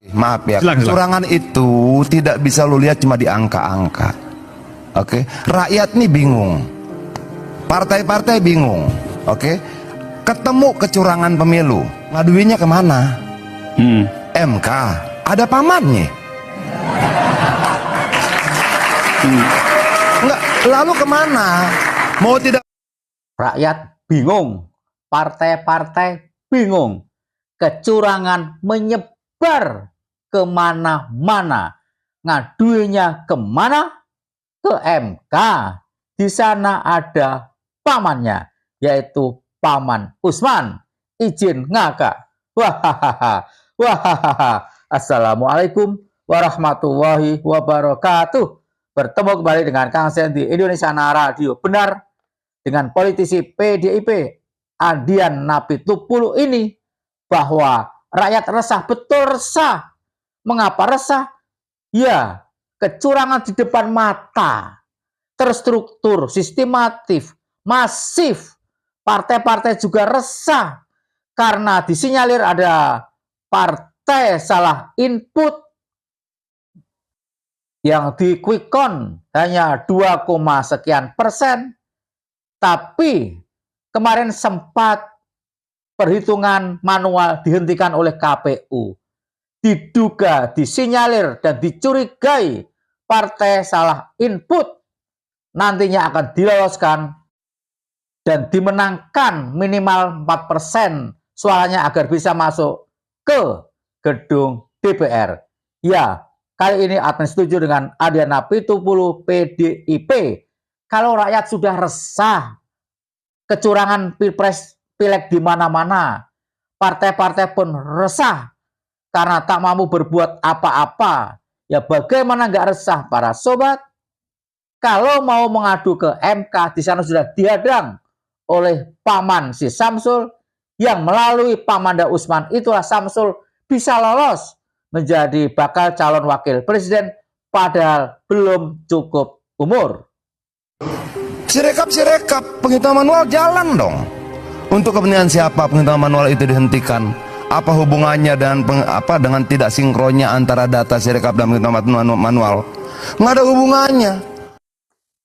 Maaf ya, Silakan. kecurangan itu tidak bisa lu lihat cuma di angka-angka. Oke, rakyat nih bingung, partai-partai bingung. Oke, ketemu kecurangan pemilu, ngaduinnya kemana? MK, ada pamannya. Enggak, lalu kemana? Mau tidak? Rakyat bingung, partai-partai bingung, kecurangan menyebar kemana-mana, ngaduinya kemana? Ke MK. Di sana ada pamannya, yaitu Paman Usman. Izin ngakak. Wahahaha, wahahaha. Assalamualaikum warahmatullahi wabarakatuh. Bertemu kembali dengan Kang Sen di Indonesia Radio Benar dengan politisi PDIP Adian Napitupulu ini, bahwa rakyat resah, betul resah. Mengapa resah? Ya, kecurangan di depan mata, terstruktur, sistematif, masif. Partai-partai juga resah karena disinyalir ada partai salah input yang di quick count hanya 2, sekian persen. Tapi kemarin sempat perhitungan manual dihentikan oleh KPU. Diduga, disinyalir, dan dicurigai partai salah input nantinya akan diloloskan dan dimenangkan minimal 4% suaranya agar bisa masuk ke gedung DPR. Ya, kali ini admin setuju dengan Adian Napitupulu PDIP. Kalau rakyat sudah resah, kecurangan pilpres pileg di mana-mana, partai-partai pun resah karena tak mampu berbuat apa-apa. Ya bagaimana nggak resah para sobat? Kalau mau mengadu ke MK, di sana sudah dihadang oleh paman si Samsul, yang melalui Pamanda Usman itulah Samsul bisa lolos menjadi bakal calon wakil presiden padahal belum cukup umur. Sirekap penghitungan manual jalan dong. Untuk kepentingan siapa penghitungan manual itu dihentikan? Apa hubungannya dengan tidak sinkronnya antara data sirekap dan penghitungan manual? Nggak ada hubungannya.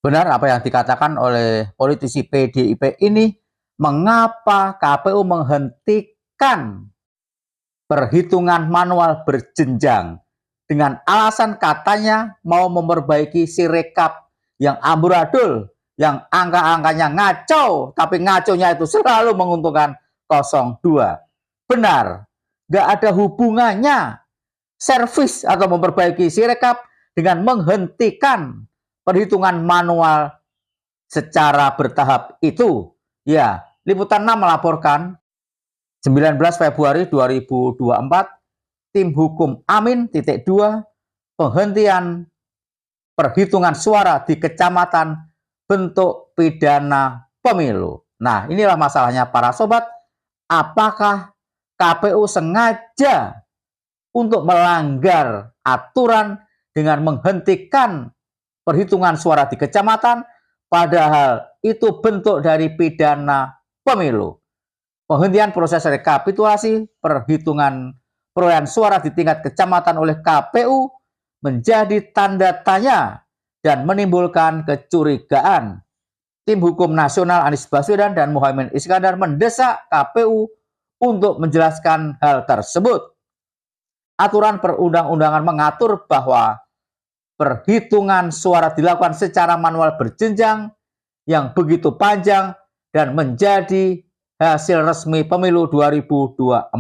Benar apa yang dikatakan oleh politisi PDIP ini, mengapa KPU menghentikan perhitungan manual berjenjang dengan alasan katanya mau memperbaiki sirekap yang amburadul, yang angka-angkanya ngaco, tapi ngaconya itu selalu menguntungkan 02. Benar, nggak ada hubungannya servis atau memperbaiki sirekap dengan menghentikan perhitungan manual secara bertahap itu. Ya, Liputan 6 melaporkan 19 Februari 2024, tim hukum Amin .2 penghentian perhitungan suara di kecamatan bentuk pidana pemilu. Nah, inilah masalahnya para sobat. Apakah KPU sengaja untuk melanggar aturan dengan menghentikan perhitungan suara di kecamatan, padahal itu bentuk dari pidana pemilu? Penghentian proses rekapitulasi perhitungan perolehan suara di tingkat kecamatan oleh KPU menjadi tanda tanya dan menimbulkan kecurigaan. Tim hukum nasional Anies Baswedan dan Muhaimin Iskandar mendesak KPU untuk menjelaskan hal tersebut. Aturan perundang-undangan mengatur bahwa perhitungan suara dilakukan secara manual berjenjang yang begitu panjang dan menjadi hasil resmi pemilu 2024.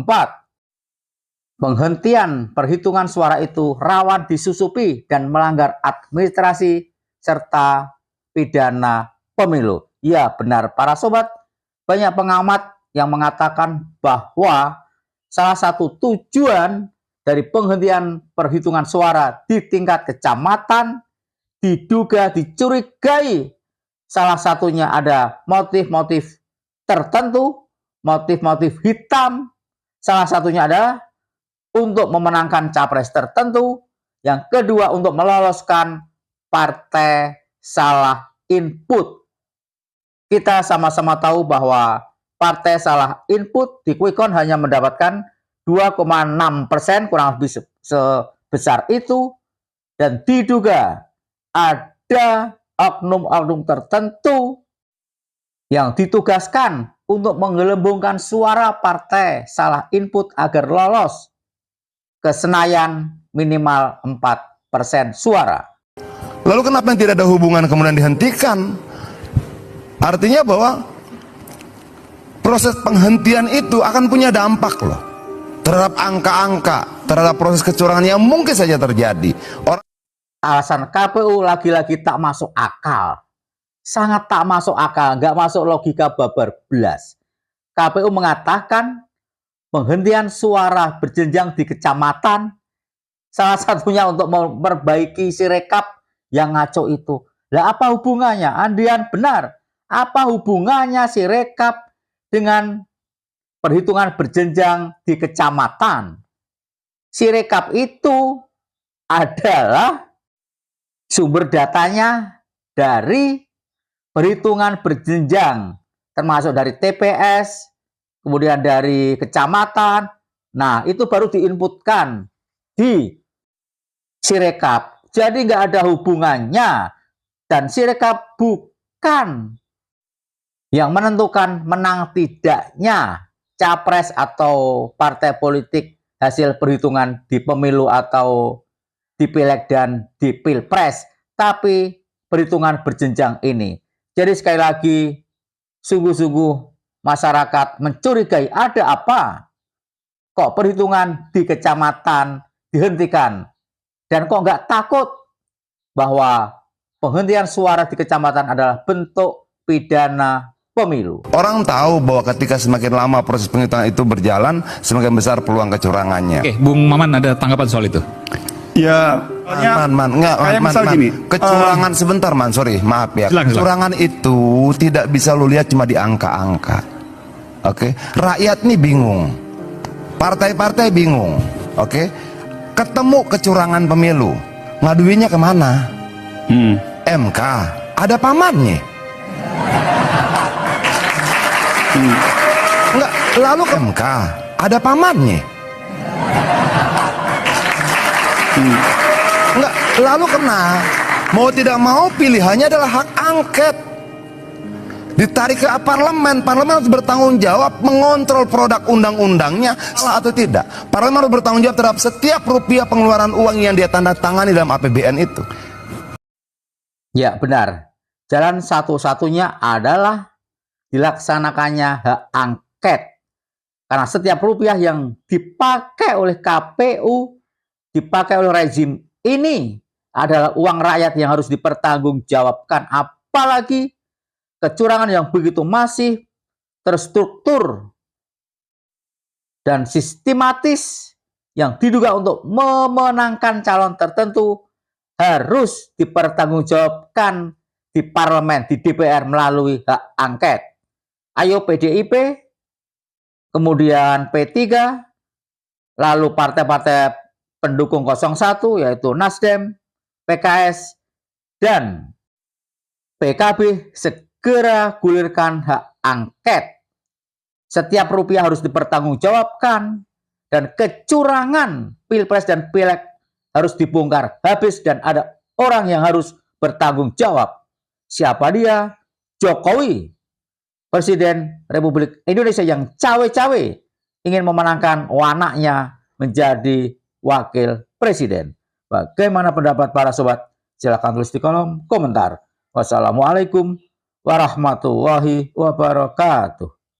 Penghentian perhitungan suara itu rawan disusupi dan melanggar administrasi serta pidana pemilu. Ya benar para sobat, banyak pengamat yang mengatakan bahwa salah satu tujuan dari penghentian perhitungan suara di tingkat kecamatan diduga dicurigai salah satunya ada motif-motif tertentu, motif-motif hitam. Salah satunya adalah untuk memenangkan capres tertentu. Yang kedua untuk meloloskan partai salah input. Kita sama-sama tahu bahwa partai salah input di quick count hanya mendapatkan 2,6%, kurang lebih sebesar itu, dan diduga ada oknum-oknum tertentu yang ditugaskan untuk menggelembungkan suara partai salah input agar lolos ke Senayan minimal 4% suara. Lalu kenapa yang tidak ada hubungan kemudian dihentikan? Artinya bahwa proses penghentian itu akan punya dampak loh terhadap angka-angka, terhadap proses kecurangan yang mungkin saja terjadi. Alasan KPU lagi-lagi tak masuk akal. Sangat tak masuk akal, nggak masuk logika babar belas. KPU mengatakan penghentian suara berjenjang di kecamatan salah satunya untuk memperbaiki sirekap yang ngaco itu. Lah apa hubungannya? Andian benar. Apa hubungannya sirekap dengan perhitungan berjenjang di kecamatan? Sirekap itu adalah sumber datanya dari perhitungan berjenjang, termasuk dari TPS, kemudian dari kecamatan. Nah, itu baru diinputkan di sirekap. Jadi nggak ada hubungannya. Dan sirekap bukan yang menentukan menang tidaknya capres atau partai politik hasil perhitungan di pemilu atau di pileg dan di pilpres, tapi perhitungan berjenjang ini. Jadi sekali lagi, sungguh-sungguh masyarakat mencurigai ada apa? Kok perhitungan di kecamatan dihentikan? Dan kok nggak takut bahwa penghentian suara di kecamatan adalah bentuk pidana pemilu? Orang tahu bahwa ketika semakin lama proses penghitungan itu berjalan, semakin besar peluang kecurangannya. Oke, Bung Maman ada tanggapan soal itu? Ya, Kecurangan sebentar, Man, sorry, maaf ya. Silakan. Kecurangan itu tidak bisa lu lihat cuma di angka-angka. Oke, rakyat nih bingung, partai-partai bingung. Oke, ketemu kecurangan pemilu, ngaduinnya kemana? MK, ada pamannya. Enggak, lalu ke MK, ada pamannya. Enggak, lalu kena mau tidak mau pilihannya adalah hak angket, ditarik ke parlemen. Parlemen harus bertanggung jawab mengontrol produk undang-undangnya salah atau tidak. Parlemen harus bertanggung jawab terhadap setiap rupiah pengeluaran uang yang dia tanda tangani dalam APBN itu. Ya benar, jalan satu-satunya adalah dilaksanakannya hak angket. Karena setiap rupiah yang dipakai oleh KPU, dipakai oleh rezim ini adalah uang rakyat yang harus dipertanggungjawabkan. Apalagi kecurangan yang begitu masif, terstruktur, dan sistematis yang diduga untuk memenangkan calon tertentu harus dipertanggungjawabkan di parlemen, di DPR melalui hak angket. Ayo PDIP, kemudian P3, lalu partai-partai pendukung 01 yaitu Nasdem, PKS, dan PKB segera gulirkan hak angket. Setiap rupiah harus dipertanggungjawabkan dan kecurangan Pilpres dan Pileg harus dibongkar habis dan ada orang yang harus bertanggung jawab. Siapa dia? Jokowi, Presiden Republik Indonesia yang cawe-cawe ingin memenangkan anaknya menjadi wakil presiden. Bagaimana pendapat para sobat? Silahkan tulis di kolom komentar. Wassalamualaikum warahmatullahi wabarakatuh.